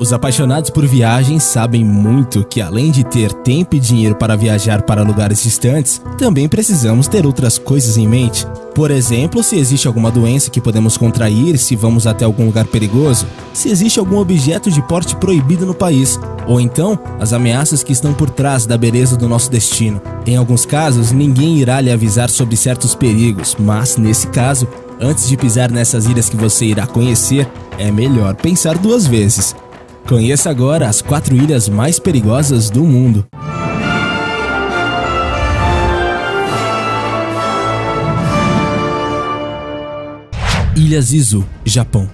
Os apaixonados por viagens sabem muito que, além de ter tempo e dinheiro para viajar para lugares distantes, também precisamos ter outras coisas em mente. Por exemplo, se existe alguma doença que podemos contrair se vamos até algum lugar perigoso, se existe algum objeto de porte proibido no país, ou então as ameaças que estão por trás da beleza do nosso destino. Em alguns casos, ninguém irá lhe avisar sobre certos perigos, mas nesse caso, antes de pisar nessas ilhas que você irá conhecer, é melhor pensar duas vezes. Conheça agora as 4 ilhas mais perigosas do mundo. Ilhas Izu, Japão.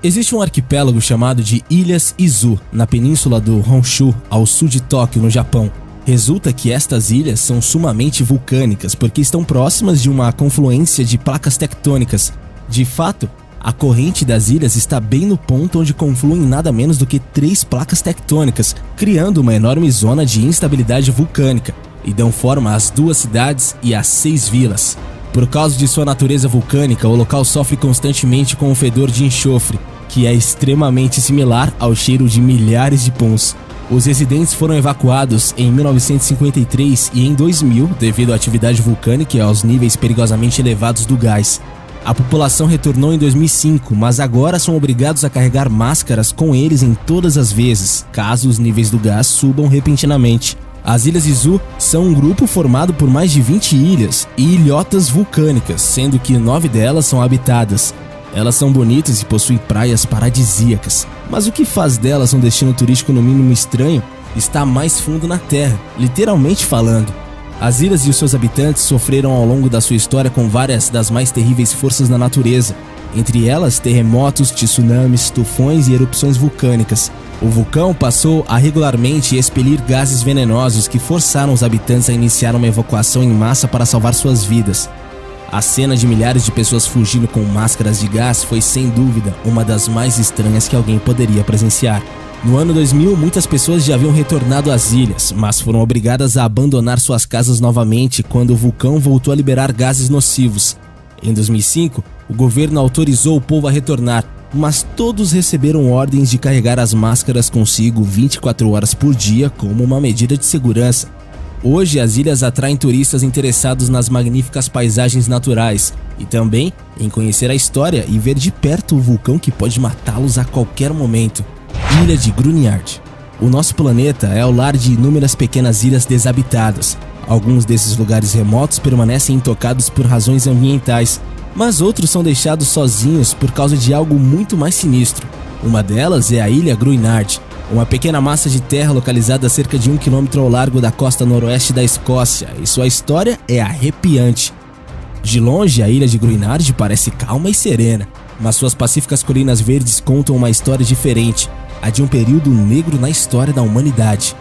Existe um arquipélago chamado de Ilhas Izu, na península do Honshu, ao sul de Tóquio, no Japão. Resulta que estas ilhas são sumamente vulcânicas porque estão próximas de uma confluência de placas tectônicas. De fato, a corrente das ilhas está bem no ponto onde confluem nada menos do que 3 placas tectônicas, criando uma enorme zona de instabilidade vulcânica, e dão forma às 2 cidades e às 6 vilas. Por causa de sua natureza vulcânica, o local sofre constantemente com o fedor de enxofre, que é extremamente similar ao cheiro de milhares de puns. Os residentes foram evacuados em 1953 e em 2000 devido à atividade vulcânica e aos níveis perigosamente elevados do gás. A população retornou em 2005, mas agora são obrigados a carregar máscaras com eles em todas as vezes, caso os níveis do gás subam repentinamente. As Ilhas Izu são um grupo formado por mais de 20 ilhas e ilhotas vulcânicas, sendo que 9 delas são habitadas. Elas são bonitas e possuem praias paradisíacas, mas o que faz delas um destino turístico no mínimo estranho está mais fundo na terra, literalmente falando. As ilhas e os seus habitantes sofreram ao longo da sua história com várias das mais terríveis forças da natureza, entre elas terremotos, tsunamis, tufões e erupções vulcânicas. O vulcão passou a regularmente expelir gases venenosos que forçaram os habitantes a iniciar uma evacuação em massa para salvar suas vidas. A cena de milhares de pessoas fugindo com máscaras de gás foi sem dúvida uma das mais estranhas que alguém poderia presenciar. No ano 2000, muitas pessoas já haviam retornado às ilhas, mas foram obrigadas a abandonar suas casas novamente quando o vulcão voltou a liberar gases nocivos. Em 2005, o governo autorizou o povo a retornar, mas todos receberam ordens de carregar as máscaras consigo 24 horas por dia como uma medida de segurança. Hoje, as ilhas atraem turistas interessados nas magníficas paisagens naturais e também em conhecer a história e ver de perto o vulcão que pode matá-los a qualquer momento. Ilha de Gruniard. O nosso planeta é o lar de inúmeras pequenas ilhas desabitadas. Alguns desses lugares remotos permanecem intocados por razões ambientais, mas outros são deixados sozinhos por causa de algo muito mais sinistro. Uma delas é a Ilha Gruniard, uma pequena massa de terra localizada a cerca de 1 km ao largo da costa noroeste da Escócia, e sua história é arrepiante. De longe, a Ilha de Gruniard parece calma e serena, mas suas pacíficas colinas verdes contam uma história diferente, a de um período negro na história da humanidade.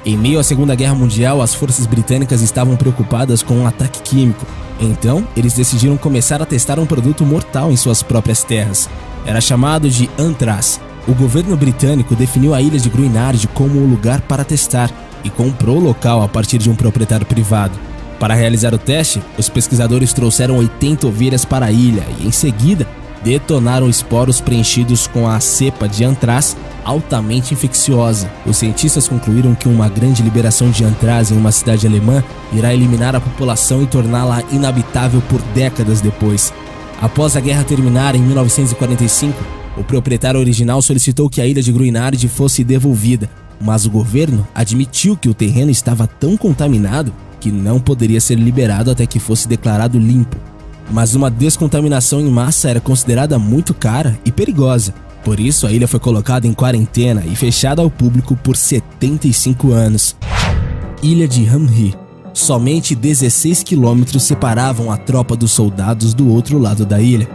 Em meio à Segunda Guerra Mundial, as forças britânicas estavam preocupadas com um ataque químico. Então, eles decidiram começar a testar um produto mortal em suas próprias terras. Era chamado de antraz. O governo britânico definiu a ilha de Gruniard como o lugar para testar e comprou o local a partir de um proprietário privado. Para realizar o teste, os pesquisadores trouxeram 80 ovelhas para a ilha e, em seguida, detonaram esporos preenchidos com a cepa de antraz altamente infecciosa. Os cientistas concluíram que uma grande liberação de antraz em uma cidade alemã irá eliminar a população e torná-la inabitável por décadas depois. Após a guerra terminar em 1945, o proprietário original solicitou que a ilha de Gruniard fosse devolvida, mas o governo admitiu que o terreno estava tão contaminado que não poderia ser liberado até que fosse declarado limpo. Mas uma descontaminação em massa era considerada muito cara e perigosa. Por isso, a ilha foi colocada em quarentena e fechada ao público por 75 anos. Ilha de Hamri. Somente 16 quilômetros separavam a tropa dos soldados do outro lado da ilha.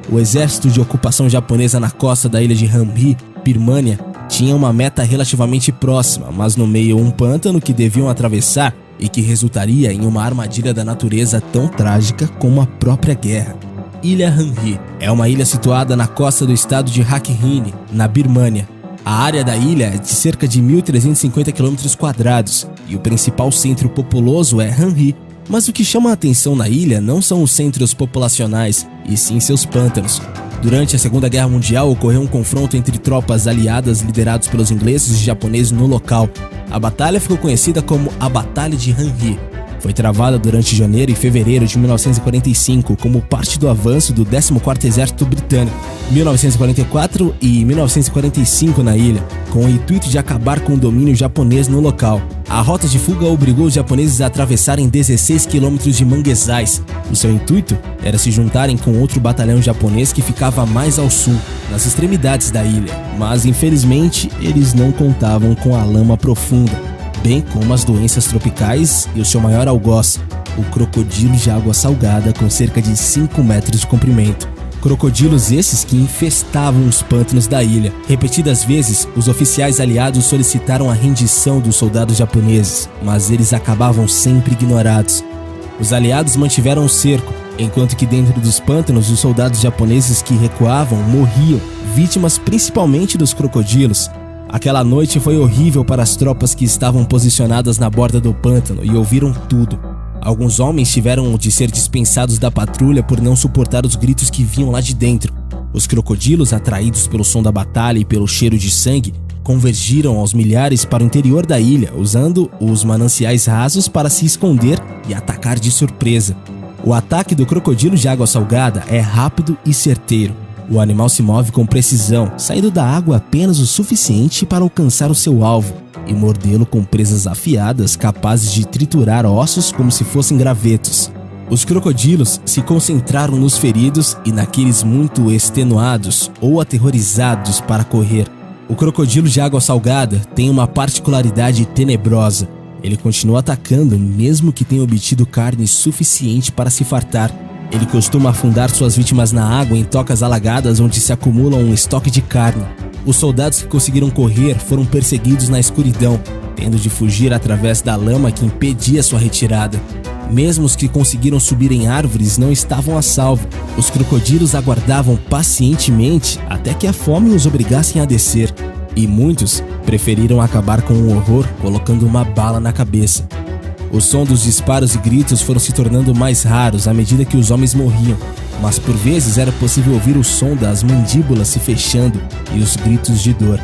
O exército de ocupação japonesa na costa da ilha de Hamri, Birmânia, tinha uma meta relativamente próxima, mas no meio um pântano que deviam atravessar e que resultaria em uma armadilha da natureza tão trágica como a própria guerra. Ilha Hamri é uma ilha situada na costa do estado de Rakhine, na Birmânia. A área da ilha é de cerca de 1.350 km² e o principal centro populoso é Hamri, mas o que chama a atenção na ilha não são os centros populacionais, e sim seus pântanos. Durante a Segunda Guerra Mundial, ocorreu um confronto entre tropas aliadas liderados pelos ingleses e japoneses no local. A batalha ficou conhecida como a Batalha de Hanhi. Foi travada durante janeiro e fevereiro de 1945 como parte do avanço do 14º Exército Britânico, 1944 e 1945 na ilha, com o intuito de acabar com o domínio japonês no local. A rota de fuga obrigou os japoneses a atravessarem 16 quilômetros de manguezais. O seu intuito era se juntarem com outro batalhão japonês que ficava mais ao sul, nas extremidades da ilha, mas infelizmente eles não contavam com a lama profunda, bem como as doenças tropicais e o seu maior algoz, o crocodilo de água salgada com cerca de 5 metros de comprimento. Crocodilos esses que infestavam os pântanos da ilha. Repetidas vezes, os oficiais aliados solicitaram a rendição dos soldados japoneses, mas eles acabavam sempre ignorados. Os aliados mantiveram o cerco, enquanto que dentro dos pântanos os soldados japoneses que recuavam morriam, vítimas principalmente dos crocodilos. Aquela noite foi horrível para as tropas que estavam posicionadas na borda do pântano e ouviram tudo. Alguns homens tiveram de ser dispensados da patrulha por não suportar os gritos que vinham lá de dentro. Os crocodilos, atraídos pelo som da batalha e pelo cheiro de sangue, convergiram aos milhares para o interior da ilha, usando os mananciais rasos para se esconder e atacar de surpresa. O ataque do crocodilo de água salgada é rápido e certeiro. O animal se move com precisão, saindo da água apenas o suficiente para alcançar o seu alvo e mordê-lo com presas afiadas capazes de triturar ossos como se fossem gravetos. Os crocodilos se concentraram nos feridos e naqueles muito extenuados ou aterrorizados para correr. O crocodilo de água salgada tem uma particularidade tenebrosa. Ele continua atacando mesmo que tenha obtido carne suficiente para se fartar. Ele costuma afundar suas vítimas na água em tocas alagadas onde se acumula um estoque de carne. Os soldados que conseguiram correr foram perseguidos na escuridão, tendo de fugir através da lama que impedia sua retirada. Mesmo os que conseguiram subir em árvores não estavam a salvo. Os crocodilos aguardavam pacientemente até que a fome os obrigassem a descer. E muitos preferiram acabar com o horror colocando uma bala na cabeça. O som dos disparos e gritos foram se tornando mais raros à medida que os homens morriam, mas por vezes era possível ouvir o som das mandíbulas se fechando e os gritos de dor.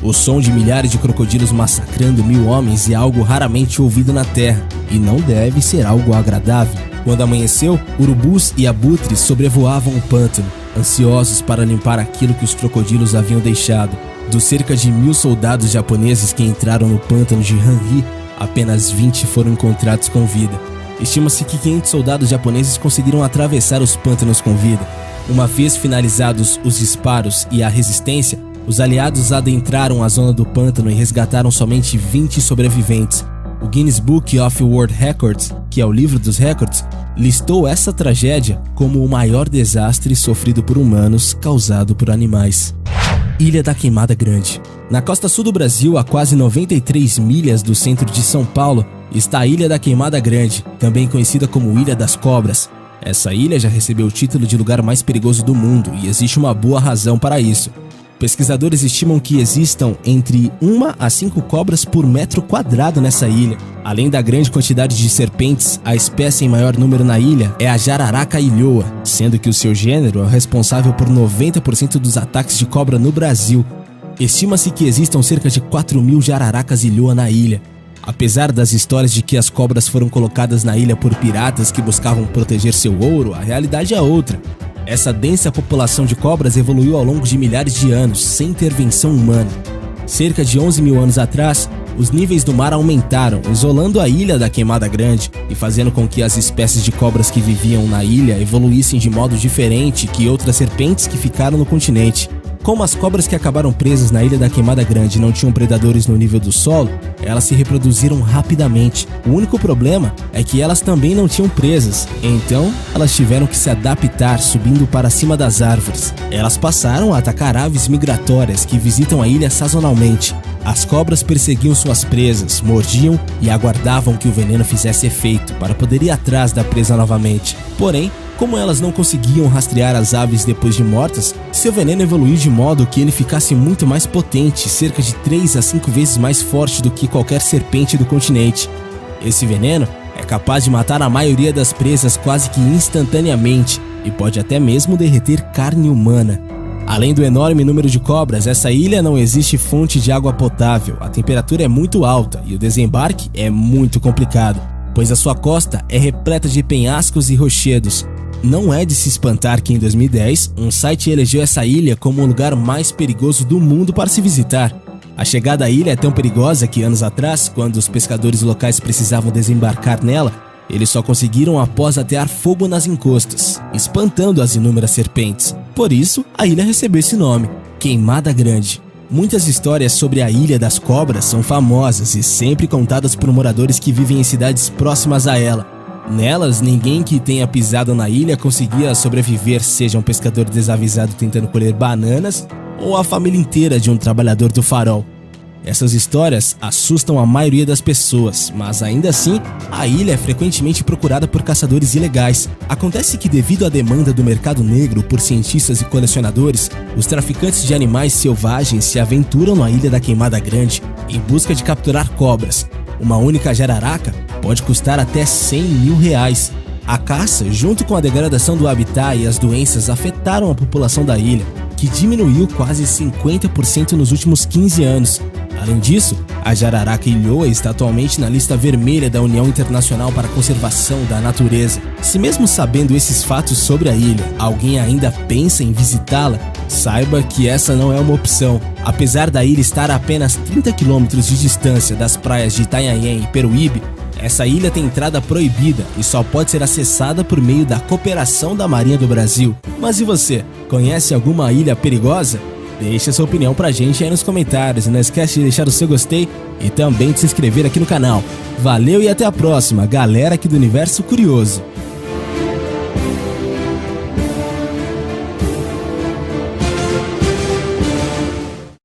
O som de milhares de crocodilos massacrando 1000 homens é algo raramente ouvido na terra e não deve ser algo agradável. Quando amanheceu, urubus e abutres sobrevoavam o pântano, ansiosos para limpar aquilo que os crocodilos haviam deixado. Dos cerca de 1000 soldados japoneses que entraram no pântano de Hanhi, apenas 20 foram encontrados com vida. Estima-se que 500 soldados japoneses conseguiram atravessar os pântanos com vida. Uma vez finalizados os disparos e a resistência, os aliados adentraram a zona do pântano e resgataram somente 20 sobreviventes. O Guinness Book of World Records, que é o livro dos recordes, listou essa tragédia como o maior desastre sofrido por humanos causado por animais. Ilha da Queimada Grande. Na costa sul do Brasil, a quase 93 milhas do centro de São Paulo, está a Ilha da Queimada Grande, também conhecida como Ilha das Cobras. Essa ilha já recebeu o título de lugar mais perigoso do mundo e existe uma boa razão para isso. Pesquisadores estimam que existam entre 1 a 5 cobras por metro quadrado nessa ilha. Além da grande quantidade de serpentes, a espécie em maior número na ilha é a jararaca ilhoa, sendo que o seu gênero é responsável por 90% dos ataques de cobra no Brasil. Estima-se que existam cerca de 4.000 jararacas ilhoa na ilha. Apesar das histórias de que as cobras foram colocadas na ilha por piratas que buscavam proteger seu ouro, a realidade é outra. Essa densa população de cobras evoluiu ao longo de milhares de anos, sem intervenção humana. Cerca de 11.000 anos atrás, os níveis do mar aumentaram, isolando a Ilha da Queimada Grande e fazendo com que as espécies de cobras que viviam na ilha evoluíssem de modo diferente que outras serpentes que ficaram no continente. Como as cobras que acabaram presas na Ilha da Queimada Grande não tinham predadores no nível do solo, elas se reproduziram rapidamente. O único problema é que elas também não tinham presas, então elas tiveram que se adaptar subindo para cima das árvores. Elas passaram a atacar aves migratórias que visitam a ilha sazonalmente. As cobras perseguiam suas presas, mordiam e aguardavam que o veneno fizesse efeito para poder ir atrás da presa novamente. Porém, como elas não conseguiam rastrear as aves depois de mortas, seu veneno evoluiu de modo que ele ficasse muito mais potente, cerca de 3 a 5 vezes mais forte do que qualquer serpente do continente. Esse veneno é capaz de matar a maioria das presas quase que instantaneamente, e pode até mesmo derreter carne humana. Além do enorme número de cobras, essa ilha não existe fonte de água potável, a temperatura é muito alta e o desembarque é muito complicado, pois a sua costa é repleta de penhascos e rochedos. Não é de se espantar que em 2010, um site elegeu essa ilha como o lugar mais perigoso do mundo para se visitar. A chegada à ilha é tão perigosa que anos atrás, quando os pescadores locais precisavam desembarcar nela, eles só conseguiram após atear fogo nas encostas, espantando as inúmeras serpentes. Por isso, a ilha recebeu esse nome, Queimada Grande. Muitas histórias sobre a Ilha das Cobras são famosas e sempre contadas por moradores que vivem em cidades próximas a ela. Nelas, ninguém que tenha pisado na ilha conseguia sobreviver, seja um pescador desavisado tentando colher bananas ou a família inteira de um trabalhador do farol. Essas histórias assustam a maioria das pessoas, mas ainda assim, a ilha é frequentemente procurada por caçadores ilegais. Acontece que, devido à demanda do mercado negro por cientistas e colecionadores, os traficantes de animais selvagens se aventuram na Ilha da Queimada Grande em busca de capturar cobras. Uma única jararaca pode custar até R$100 mil. A caça, junto com a degradação do habitat e as doenças, afetaram a população da ilha, que diminuiu quase 50% nos últimos 15 anos. Além disso, a jararaca ilhoa está atualmente na lista vermelha da União Internacional para a Conservação da Natureza. Se mesmo sabendo esses fatos sobre a ilha, alguém ainda pensa em visitá-la, saiba que essa não é uma opção. Apesar da ilha estar a apenas 30 km de distância das praias de Itanhaém e Peruíbe, essa ilha tem entrada proibida e só pode ser acessada por meio da cooperação da Marinha do Brasil. Mas e você? Conhece alguma ilha perigosa? Deixe sua opinião pra gente aí nos comentários e não esquece de deixar o seu gostei e também de se inscrever aqui no canal. Valeu e até a próxima, galera aqui do Universo Curioso!